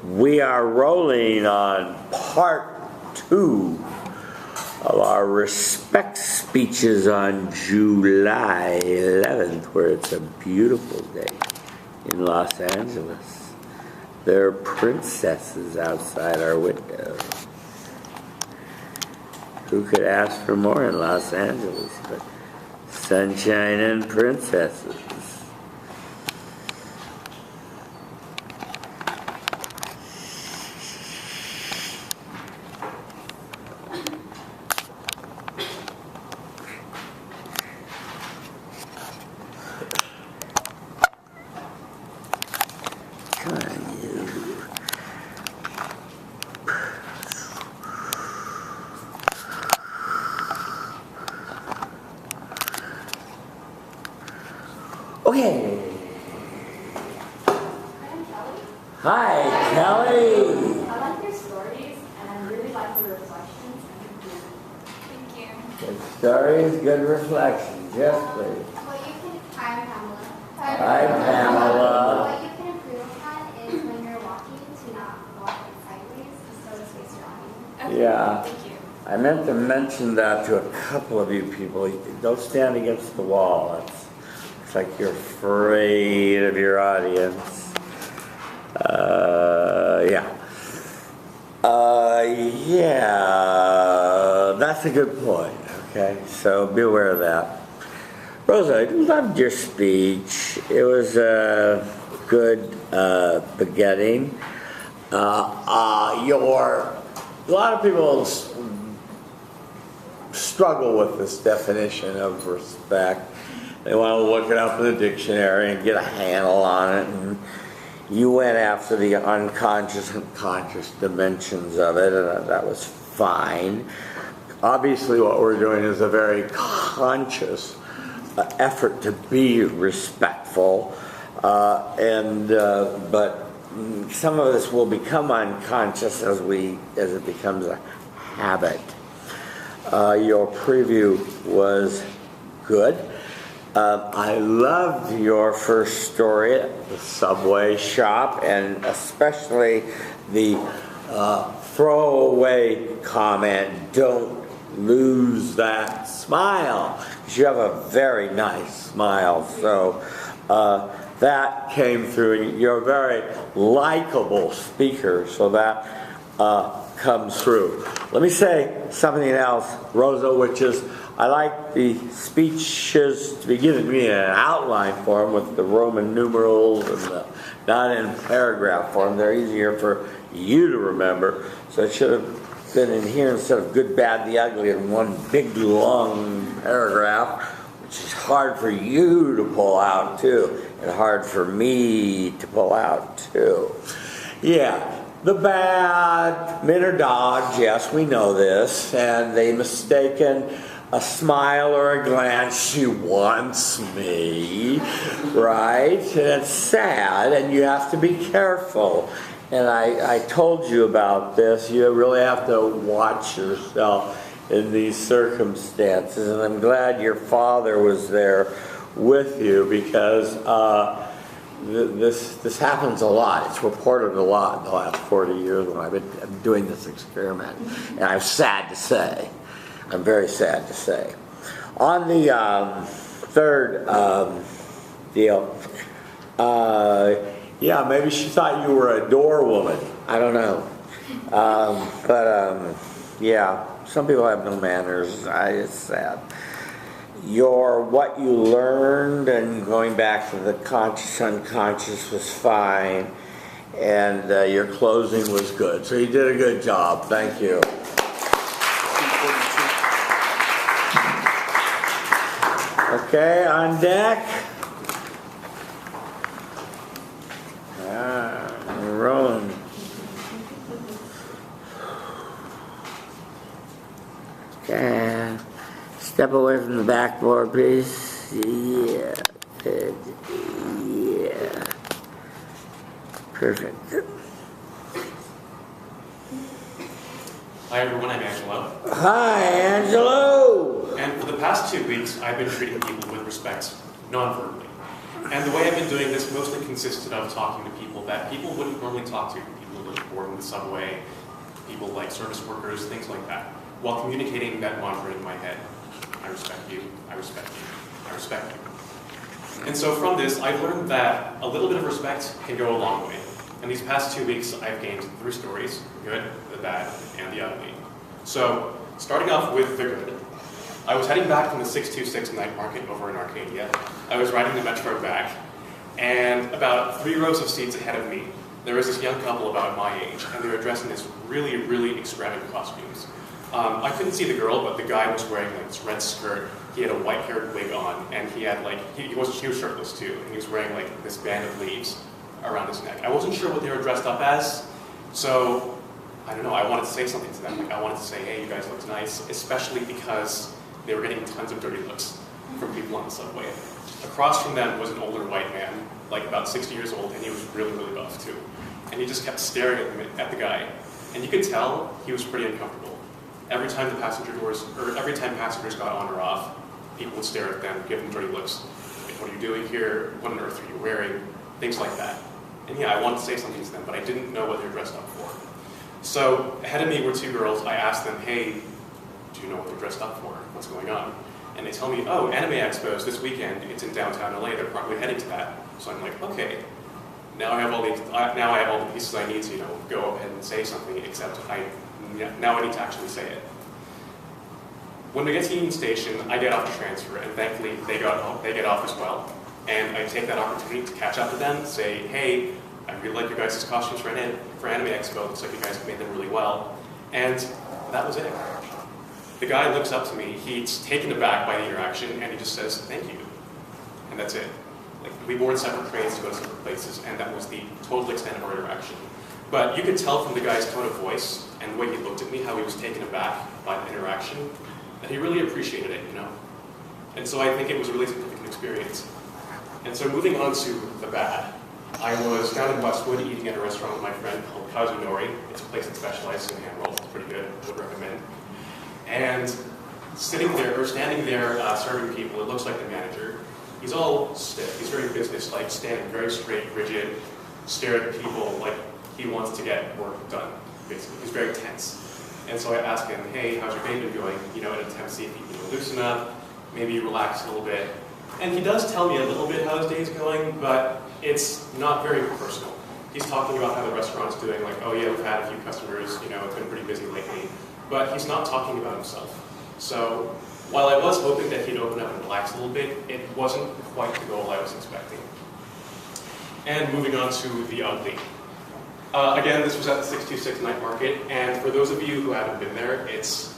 We are rolling on part 2 of our respect speeches on July 11th, where it's a beautiful day in Los Angeles. There are princesses outside our window. Who could ask for more in Los Angeles but sunshine and princesses? Okay. Hi, Kelly. I like your stories, and I really like the reflections. Thank you. Good stories, good reflections. Yes, please. What you can, hi, I'm Pamela. Hi, Pamela. What you can improve upon is when you're walking to not walk sideways, so to face your audience. Okay, Yeah. thank you. I meant to mention that to a couple of you people. Don't stand against the wall. It's like you're afraid of your audience. Yeah, that's a good point. Okay, so be aware of that. Rosa, I loved your speech. It was a good beginning. A lot of people struggle with this definition of respect. They want to look it up in the dictionary and get a handle on it. And you went after the unconscious and conscious dimensions of it, and that was fine. Obviously, what we're doing is a very conscious effort to be respectful, but some of this will become unconscious as it becomes a habit. Your preview was good. I loved your first story at the Subway shop, and especially the throwaway comment, don't lose that smile. You have a very nice smile, so that came through. And you're a very likable speaker, so that comes through. Let me say something else, Rosa, which is I like the speeches to be given me in an outline form with the Roman numerals and not in paragraph form. They're easier for you to remember. So it should have been in here instead of good, bad, the ugly in one big, long paragraph, which is hard for you to pull out, too, and hard for me to pull out, too. Yeah. The bad men are dogs, yes, we know this, and they mistaken a smile or a glance, she wants me, right? And it's sad, and you have to be careful. And I told you about this. You really have to watch yourself in these circumstances, and I'm glad your father was there with you because this happens a lot. It's reported a lot in the last 40 years when I've been doing this experiment, and I'm sad to say. I'm very sad to say. On the third deal, yeah, maybe she thought you were a door woman. I don't know. Yeah, some people have no manners. It's sad. What you learned and going back to the conscious, unconscious was fine. And your closing was good. So you did a good job. Thank you. Okay, on deck. We're rolling. Okay. Step away from the backboard, please. Yeah. Good. Yeah. Perfect. Hi everyone, I'm Angelo. Hi, Angelo. And for the past 2 weeks, I've been treating people with respect, non-verbally. And the way I've been doing this mostly consisted of talking to people that people wouldn't normally talk to. People who live bored in the subway, people like service workers, things like that, while communicating that mantra in my head. I respect you, I respect you, I respect you. And so from this, I've learned that a little bit of respect can go a long way. In these past 2 weeks, I've gained 3 stories, the good, the bad, and the ugly. So, starting off with the good. I was heading back from the 626 night market over in Arcadia. I was riding the metro back, and about 3 rows of seats ahead of me, there was this young couple about my age, and they were dressed in this really, really extravagant costumes. I couldn't see the girl, but the guy was wearing like this red skirt. He had a white-haired wig on, and he had like, he was shirtless too, and he was wearing like this band of leaves around his neck. I wasn't sure what they were dressed up as, so I don't know, I wanted to say something to them. Like, I wanted to say, hey, you guys look nice, especially because they were getting tons of dirty looks from people on the subway. Across from them was an older white man, like about 60 years old, and he was really, really buff too. And he just kept staring at the guy. And you could tell he was pretty uncomfortable. Every time passengers got on or off, people would stare at them, give them dirty looks. Like, what are you doing here? What on earth are you wearing? Things like that. And yeah, I wanted to say something to them, but I didn't know what they were dressed up for. So ahead of me were 2 girls. I asked them, hey, do you know what they're dressed up for? What's going on? And they tell me, oh, Anime Expo's this weekend. It's in downtown LA. They're probably heading to that. So I'm like, okay. Now I have all the pieces I need to, go ahead and say something. Except now I need to actually say it. When we get to Union Station, I get off the transfer, and thankfully they get off as well. And I take that opportunity to catch up with them, say, hey, I really like your guys' costumes for Anime Expo. Looks like you guys have made them really well. And that was it. The guy looks up to me, he's taken aback by the interaction, and he just says, thank you. And that's it. Like, we board separate trains to go to separate places, and that was the total extent of our interaction. But you could tell from the guy's tone of voice and the way he looked at me, how he was taken aback by the interaction, that he really appreciated it, And so I think it was a really significant experience. And so moving on to the bad, I was down in Westwood eating at a restaurant with my friend called Kazunori. It's a place that specializes in hand rolls. It's pretty good. I would recommend. And standing there serving people, it looks like the manager. He's all stiff. He's very business-like, standing very straight, rigid, staring at people like he wants to get work done, basically. He's very tense. And so I asked him, hey, how's your day been going? In an attempt to see if he can loosen up, maybe relax a little bit. And he does tell me a little bit how his day's going, but it's not very personal. He's talking about how the restaurant's doing, like, oh yeah, we've had a few customers, it's been pretty busy lately. But he's not talking about himself. So while I was hoping that he'd open up and relax a little bit, it wasn't quite the goal I was expecting. And moving on to the ugly. Again, this was at the 626 night market, and for those of you who haven't been there, it's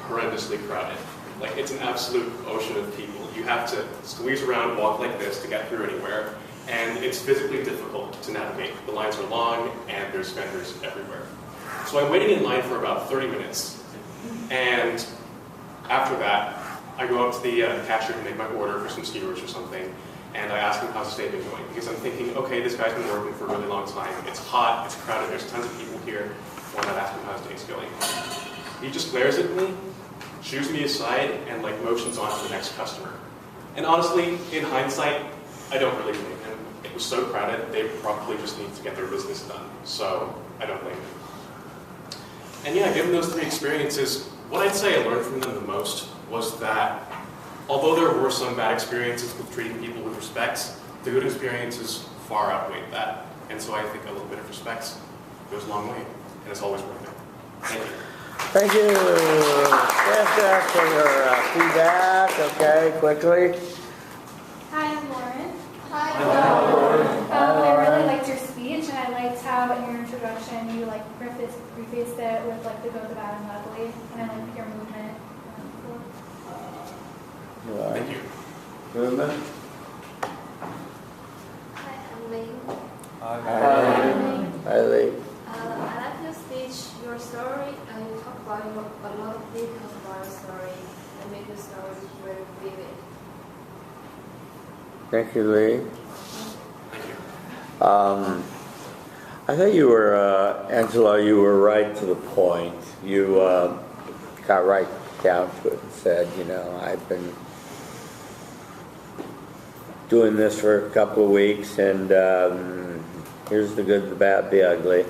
horrendously crowded. Like, it's an absolute ocean of people. You have to squeeze around, walk like this to get through anywhere, and it's physically difficult to navigate. The lines are long, and there's vendors everywhere. So I'm waiting in line for about 30 minutes, and after that, I go up to the cashier to make my order for some skewers or something, and I ask him how's his day been going, because I'm thinking, okay, this guy's been working for a really long time, it's hot, it's crowded, there's tons of people here, why not ask him how his day's going? He just glares at me, shoos me aside, and motions on to the next customer. And honestly, in hindsight, I don't really blame him. It was so crowded, they probably just need to get their business done, so I don't blame him. And yeah, given those 3 experiences, what I'd say I learned from them the most was that although there were some bad experiences with treating people with respect, the good experiences far outweighed that. And so I think a little bit of respect goes a long way, and it's always worth it. Thank you. Thank you. Yes, for your feedback. Okay, quickly. Hi, I'm Lauren. Hi, Lauren. I really liked your speech, and I liked how in your introduction you prefaced it with the good, the bad, and the ugly, and I liked your movement. Thank you. Movement. Hi, I'm Ling. Hi, Lee. I like your speech, your story, and you talk about a lot of details about your story and make your story very vivid. Thank you, Lee. Thank you. I thought you were, Angela, you were right to the point. You got right down to it and said, I've been doing this for a couple of weeks, and here's the good, the bad, the ugly.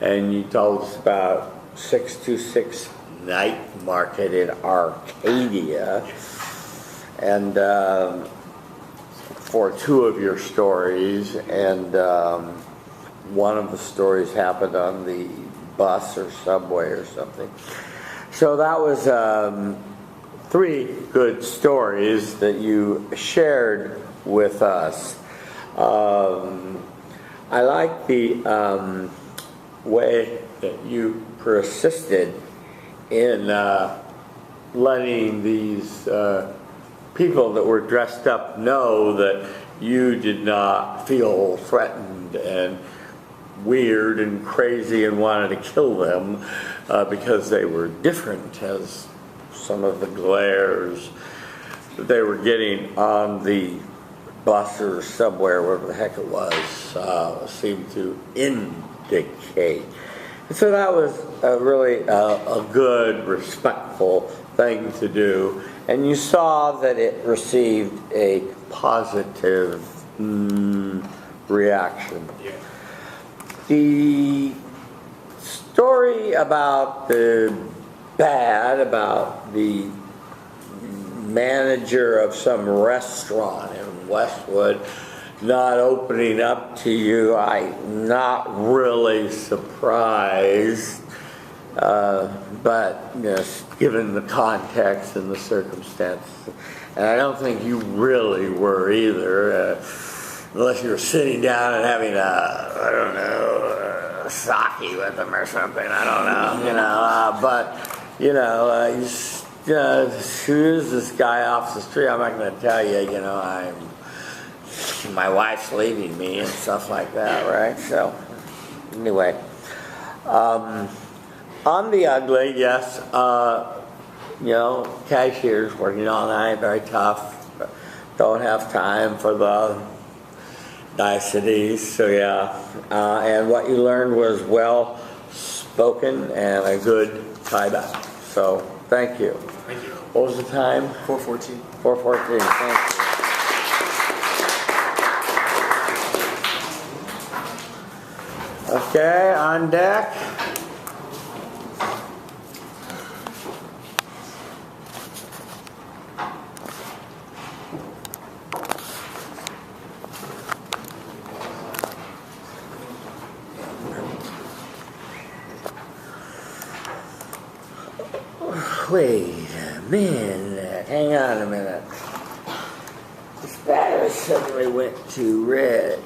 And you told us about 626 Night Market in Arcadia, and for two of your stories, and one of the stories happened on the bus or subway or something. So that was three good stories that you shared with us. I like the way that you persisted in letting these people that were dressed up know that you did not feel threatened and weird and crazy and wanted to kill them because they were different, as some of the glares that they were getting on the bus or subway or whatever the heck it was seemed to indicate. And so that was really a good, respectful thing to do. And you saw that it received a positive reaction. Yeah. The story about the manager of some restaurant in Westwood not opening up to you, I'm not really surprised. But given the context and the circumstances, and I don't think you really were either, unless you were sitting down and having a sake with them or something. I don't know, but who's this guy off the street? I'm not going to tell you. My wife's leaving me and stuff like that, right? So anyway. On the ugly, yes, cashiers working all night, very tough, don't have time for the niceties, so yeah. And what you learned was well spoken and a good tie back. So thank you. Thank you. What was the time? 4:14. 4:14, thank you. Okay, on deck. Wait a minute, hang on a minute. This battery suddenly went to red.